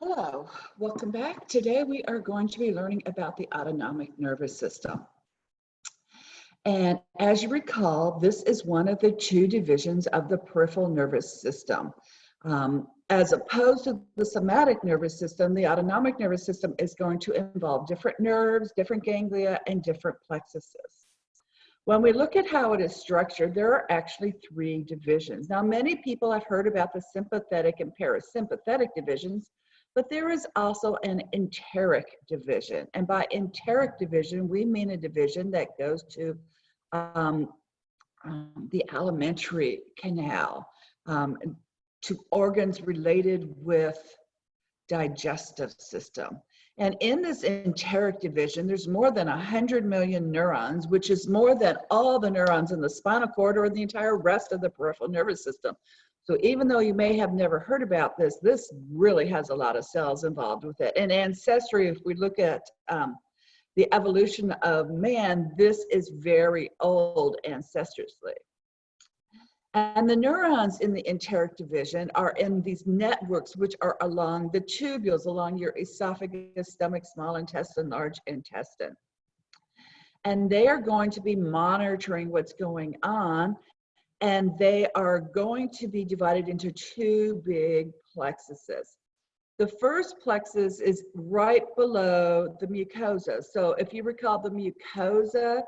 Hello, welcome back. Today we are going to be learning about the autonomic nervous system. And as you recall, this is one of the two divisions of the peripheral nervous system. As opposed to the somatic nervous system, the autonomic nervous system is going to involve different nerves, different ganglia, and different plexuses. When we look at how it is structured, there are actually three divisions. Now, many people have heard about the sympathetic and parasympathetic divisions, but there is also an enteric division. And by enteric division, we mean a division that goes to the alimentary canal, to organs related with digestive system. And in this enteric division, there's more than 100 million neurons, which is more than all the neurons in the spinal cord or the entire rest of the peripheral nervous system. So even though you may have never heard about this, this really has a lot of cells involved with it. And ancestry, if we look at the evolution of man, this is very old ancestrally. And the neurons in the enteric division are in these networks, which are along the tubules, along your esophagus, stomach, small intestine, large intestine. And they are going to be monitoring what's going on. And they are going to be divided into two big plexuses. The first plexus is right below the mucosa. So if you recall, the mucosa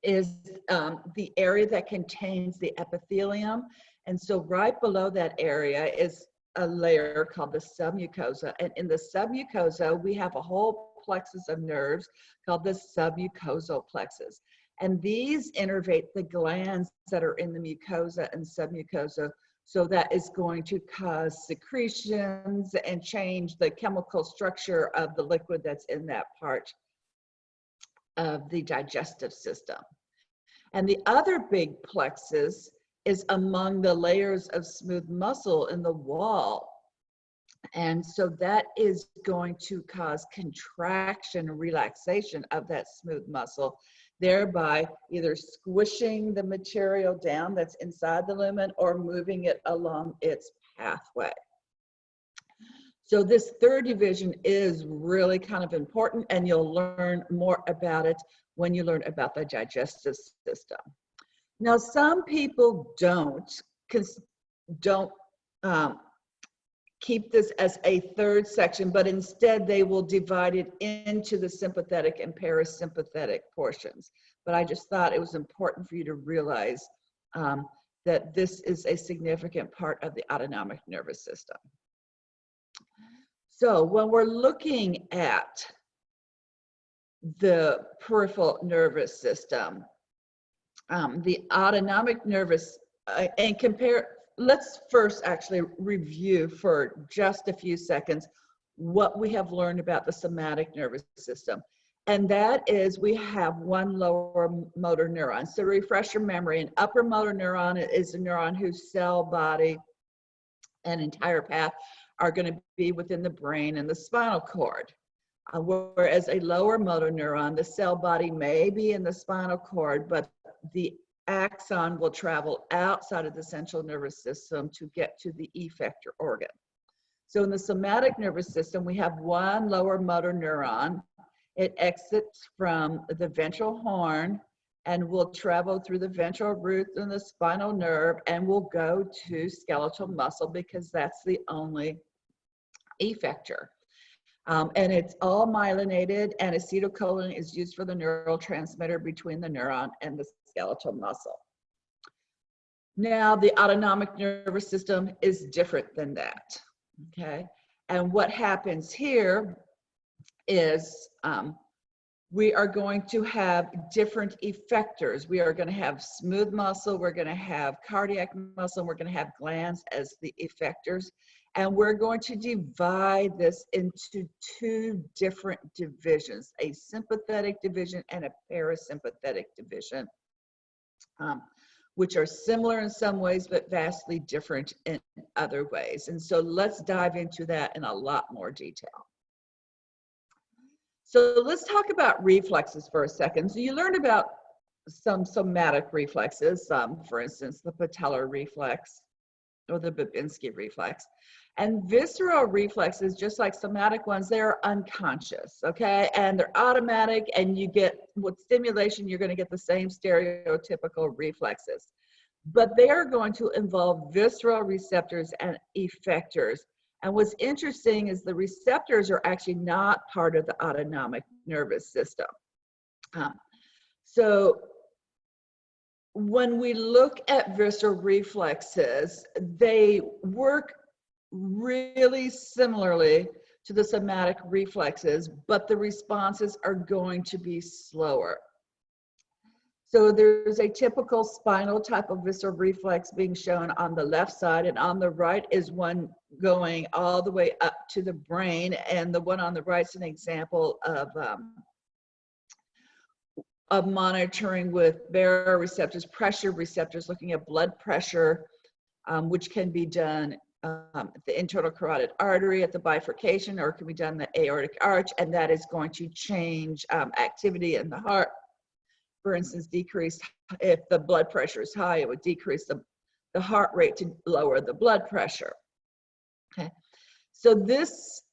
is the area that contains the epithelium. And so right below that area is a layer called the submucosa. And in the submucosa, we have a whole plexus of nerves called the submucosal plexus. And these innervate the glands that are in the mucosa and submucosa. So that is going to cause secretions and change the chemical structure of the liquid that's in that part of the digestive system. And the other big plexus is among the layers of smooth muscle in the wall. And so that is going to cause contraction and relaxation of that smooth muscle, thereby either squishing the material down that's inside the lumen or moving it along its pathway. So this third division is really kind of important, and you'll learn more about it when you learn about the digestive system. Now, some people don't keep this as a third section, but instead they will divide it into the sympathetic and parasympathetic portions. But I just thought it was important for you to realize that this is a significant part of the autonomic nervous system. So when we're looking at the peripheral nervous system, the autonomic nervous, and compare, let's first actually review for just a few seconds what we have learned about the somatic nervous system. And that is, we have one lower motor neuron. So to refresh your memory, an upper motor neuron is a neuron whose cell, body, and entire path are going to be within the brain and the spinal cord. Whereas a lower motor neuron, the cell body may be in the spinal cord, but the axon will travel outside of the central nervous system to get to the effector organ. So in the somatic nervous system, we have one lower motor neuron. It exits from the ventral horn and will travel through the ventral root and the spinal nerve and will go to skeletal muscle because that's the only effector. And it's all myelinated, and acetylcholine is used for the neurotransmitter between the neuron and the skeletal muscle. Now, the autonomic nervous system is different than that, okay? And what happens here is we are going to have different effectors. We are going to have smooth muscle, we're going to have cardiac muscle, and we're going to have glands as the effectors. And we're going to divide this into two different divisions, a sympathetic division and a parasympathetic division, which are similar in some ways, but vastly different in other ways. And so let's dive into that in a lot more detail. So let's talk about reflexes for a second. So you learned about some somatic reflexes, for instance, the patellar reflex, or the Babinski reflex. And visceral reflexes, just like somatic ones, they're unconscious, okay? And they're automatic, and you get, with stimulation, you're gonna get the same stereotypical reflexes. But they are going to involve visceral receptors and effectors. And what's interesting is the receptors are actually not part of the autonomic nervous system. So when we look at visceral reflexes, they work really similarly to the somatic reflexes, but the responses are going to be slower. So there's a typical spinal type of visceral reflex being shown on the left side, and on the right is one going all the way up to the brain, and the one on the right is an example of monitoring with baroreceptors, pressure receptors, looking at blood pressure, which can be done at the internal carotid artery at the bifurcation, or it can be done in the aortic arch, and that is going to change activity in the heart. For instance, decrease, if the blood pressure is high, it would decrease the heart rate to lower the blood pressure. Okay, so this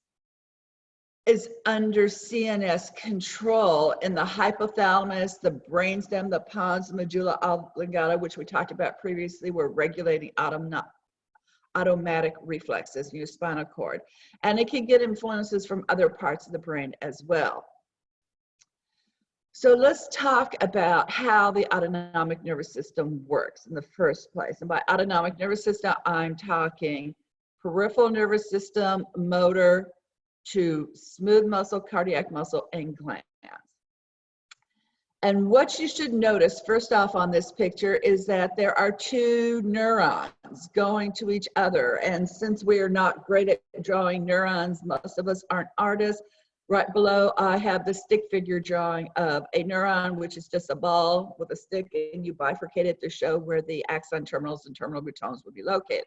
is under CNS control in the hypothalamus, the brainstem, the pons, medulla oblongata, which we talked about previously. We're regulating automatic reflexes in your spinal cord. And it can get influences from other parts of the brain as well. So let's talk about how the autonomic nervous system works in the first place. And by autonomic nervous system, I'm talking peripheral nervous system, motor, to smooth muscle, cardiac muscle, and glands. And what you should notice first off on this picture is that there are two neurons going to each other. And since we are not great at drawing neurons, most of us aren't artists, right below I have the stick figure drawing of a neuron, which is just a ball with a stick, and you bifurcate it to show where the axon terminals and terminal boutons would be located.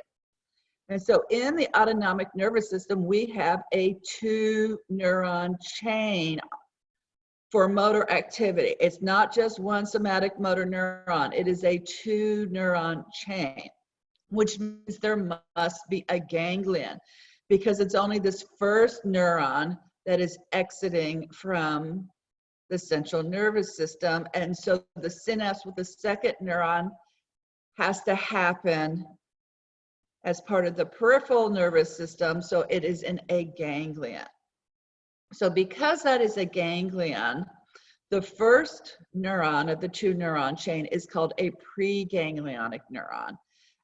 And so in the autonomic nervous system, we have a 2-neuron chain for motor activity. It's not just one somatic motor neuron, it is a 2-neuron chain, which means there must be a ganglion, because it's only this first neuron that is exiting from the central nervous system. And so the synapse with the second neuron has to happen as part of the peripheral nervous system, so it is in a ganglion. So because that is a ganglion, the first neuron of the 2-neuron chain is called a preganglionic neuron,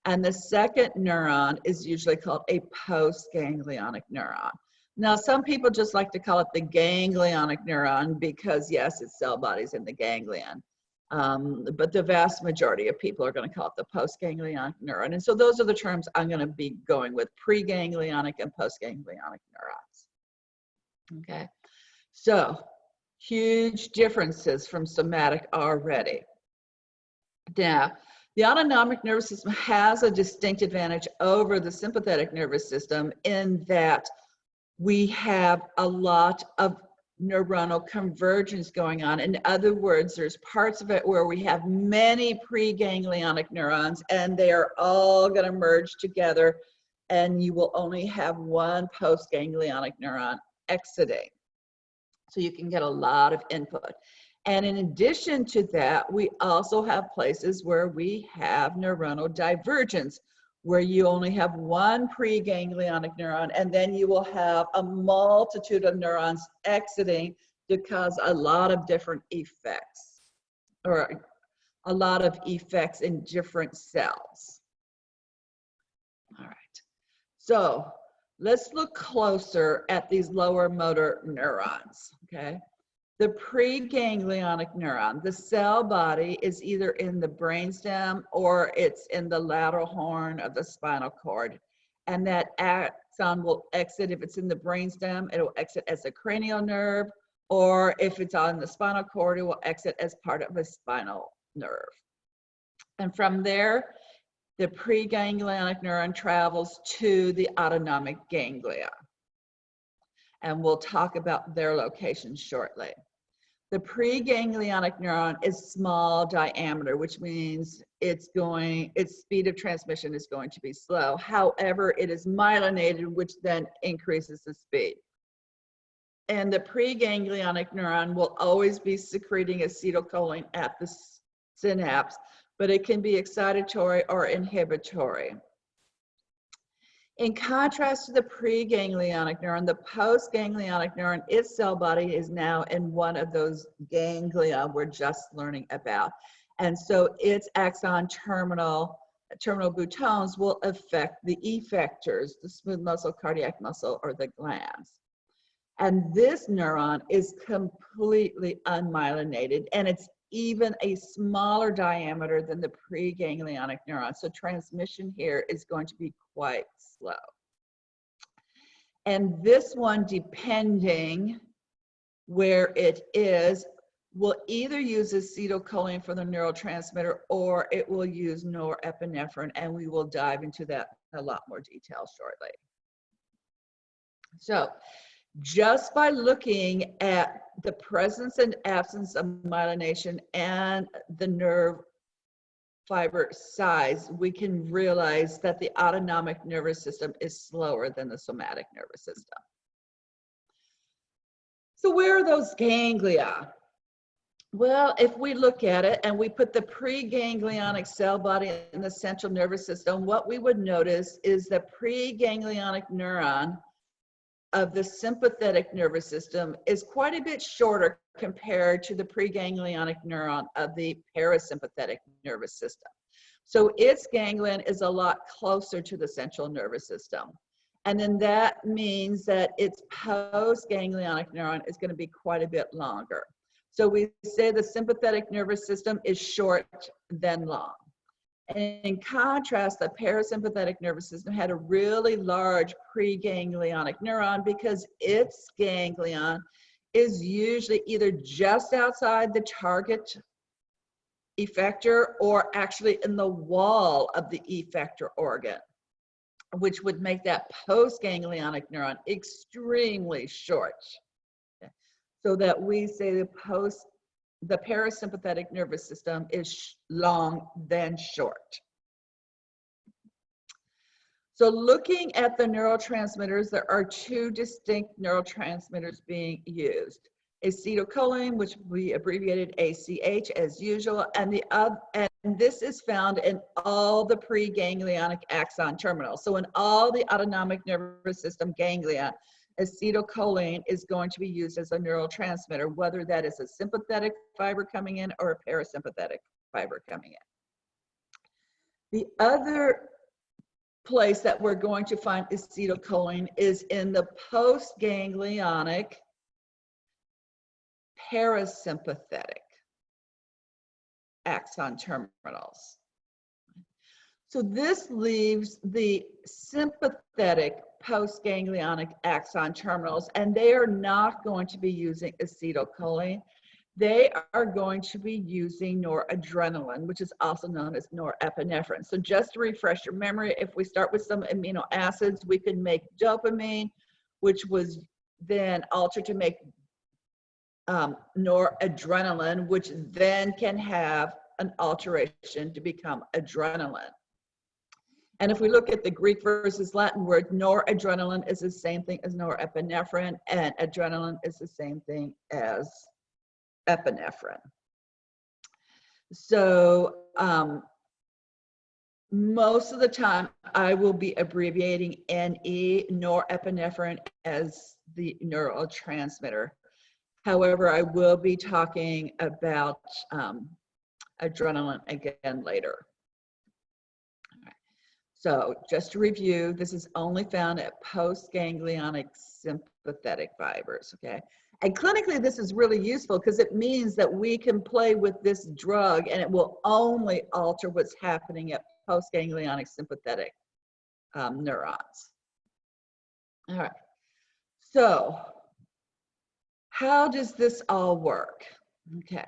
and the second neuron is usually called a postganglionic neuron. Now, some people just like to call it the ganglionic neuron because, yes, its cell body's in the ganglion. But the vast majority of people are going to call it the postganglionic neuron. And so those are the terms I'm going to be going with: preganglionic and postganglionic neurons. Okay, so huge differences from somatic already. Now, the autonomic nervous system has a distinct advantage over the sympathetic nervous system in that we have a lot of neuronal convergence going on. In other words, there's parts of it where we have many preganglionic neurons, and they are all going to merge together, and you will only have one postganglionic neuron exiting. So you can get a lot of input. And in addition to that, we also have places where we have neuronal divergence, where you only have one preganglionic neuron, and then you will have a multitude of neurons exiting to cause a lot of different effects, or a lot of effects in different cells. All right, so let's look closer at these lower motor neurons, okay? The preganglionic neuron, the cell body is either in the brainstem or it's in the lateral horn of the spinal cord. And that axon will exit, if it's in the brainstem, it will exit as a cranial nerve, or if it's on the spinal cord, it will exit as part of a spinal nerve. And from there, the preganglionic neuron travels to the autonomic ganglia. And we'll talk about their location shortly. The preganglionic neuron is small diameter, which means its speed of transmission is going to be slow. However, it is myelinated, which then increases the speed. And the preganglionic neuron will always be secreting acetylcholine at the synapse, but it can be excitatory or inhibitory. In contrast to the preganglionic neuron, the postganglionic neuron, its cell body is now in one of those ganglia we're just learning about. And so its axon terminal boutonnes will affect the effectors, the smooth muscle, cardiac muscle, or the glands. And this neuron is completely unmyelinated, and it's even a smaller diameter than the preganglionic neuron. So transmission here is going to be quite slow. And this one, depending where it is, will either use acetylcholine for the neurotransmitter, or it will use norepinephrine, and we will dive into that in a lot more detail shortly. So just by looking at the presence and absence of myelination and the nerve fiber size, we can realize that the autonomic nervous system is slower than the somatic nervous system. So where are those ganglia? Well, if we look at it and we put the preganglionic cell body in the central nervous system, what we would notice is the preganglionic neuron of the sympathetic nervous system is quite a bit shorter compared to the preganglionic neuron of the parasympathetic nervous system. So its ganglion is a lot closer to the central nervous system. And then that means that its postganglionic neuron is going to be quite a bit longer. So we say the sympathetic nervous system is short than long. And in contrast, the parasympathetic nervous system had a really large preganglionic neuron because its ganglion is usually either just outside the target effector or actually in the wall of the effector organ, which would make that postganglionic neuron extremely short. Okay. So that we say the parasympathetic nervous system is long than short. So looking at the neurotransmitters, there are two distinct neurotransmitters being used. Acetylcholine, which we abbreviated ACH as usual, and this is found in all the preganglionic axon terminals. So in all the autonomic nervous system ganglia, acetylcholine is going to be used as a neurotransmitter, whether that is a sympathetic fiber coming in or a parasympathetic fiber coming in. The other place that we're going to find acetylcholine is in the postganglionic parasympathetic axon terminals. So this leaves the sympathetic postganglionic axon terminals, and they are not going to be using acetylcholine. They are going to be using noradrenaline, which is also known as norepinephrine. So just to refresh your memory, if we start with some amino acids, we can make dopamine, which was then altered to make noradrenaline, which then can have an alteration to become adrenaline. And if we look at the Greek versus Latin word, noradrenaline is the same thing as norepinephrine, and adrenaline is the same thing as epinephrine. So most of the time I will be abbreviating NE, norepinephrine, as the neurotransmitter. However, I will be talking about adrenaline again later. So just to review, this is only found at postganglionic sympathetic fibers, okay? And clinically, this is really useful because it means that we can play with this drug and it will only alter what's happening at postganglionic sympathetic neurons. All right, so how does this all work? Okay.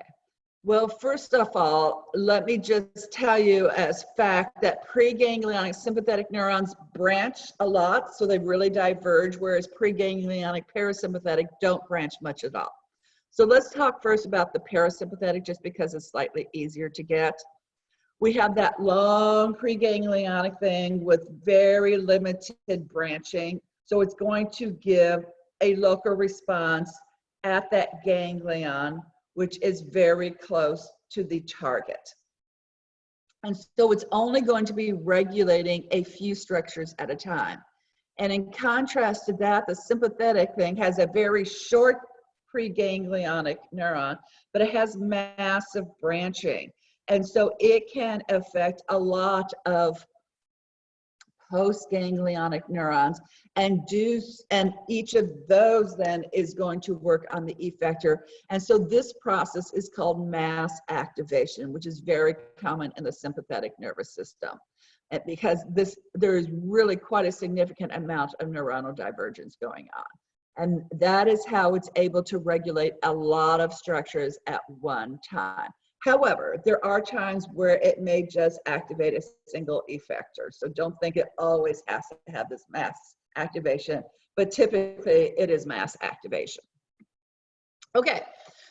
Well, first of all, let me just tell you as fact that preganglionic sympathetic neurons branch a lot, so they really diverge, whereas preganglionic parasympathetic don't branch much at all. So let's talk first about the parasympathetic, just because it's slightly easier to get. We have that long preganglionic thing with very limited branching. So it's going to give a local response at that ganglion, which is very close to the target. And so it's only going to be regulating a few structures at a time. And in contrast to that, the sympathetic thing has a very short preganglionic neuron, but it has massive branching. And so it can affect a lot of postganglionic neurons, and each of those then is going to work on the effector. And so this process is called mass activation, which is very common in the sympathetic nervous system. And because there is really quite a significant amount of neuronal divergence going on. And that is how it's able to regulate a lot of structures at one time. However, there are times where it may just activate a single effector. So don't think it always has to have this mass activation, but typically it is mass activation. Okay,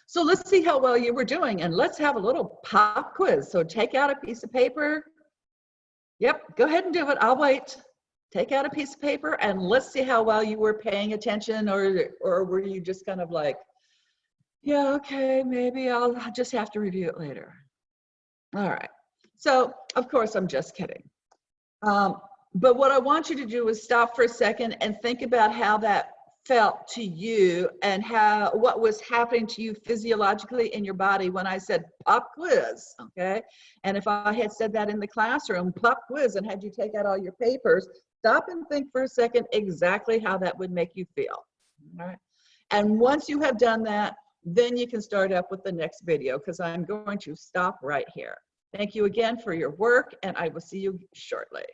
so let's see how well you were doing, and let's have a little pop quiz. So take out a piece of paper. Yep, go ahead and do it. I'll wait. Take out a piece of paper and let's see how well you were paying attention, or were you just kind of like, yeah, okay, maybe I'll just have to review it later. All right. So, of course, I'm just kidding. But what I want you to do is stop for a second and think about how that felt to you and what was happening to you physiologically in your body when I said pop quiz, okay? And if I had said that in the classroom, pop quiz, and had you take out all your papers, stop and think for a second exactly how that would make you feel, all right? And once you have done that, then you can start up with the next video, because I'm going to stop right here. Thank you again for your work, and I will see you shortly.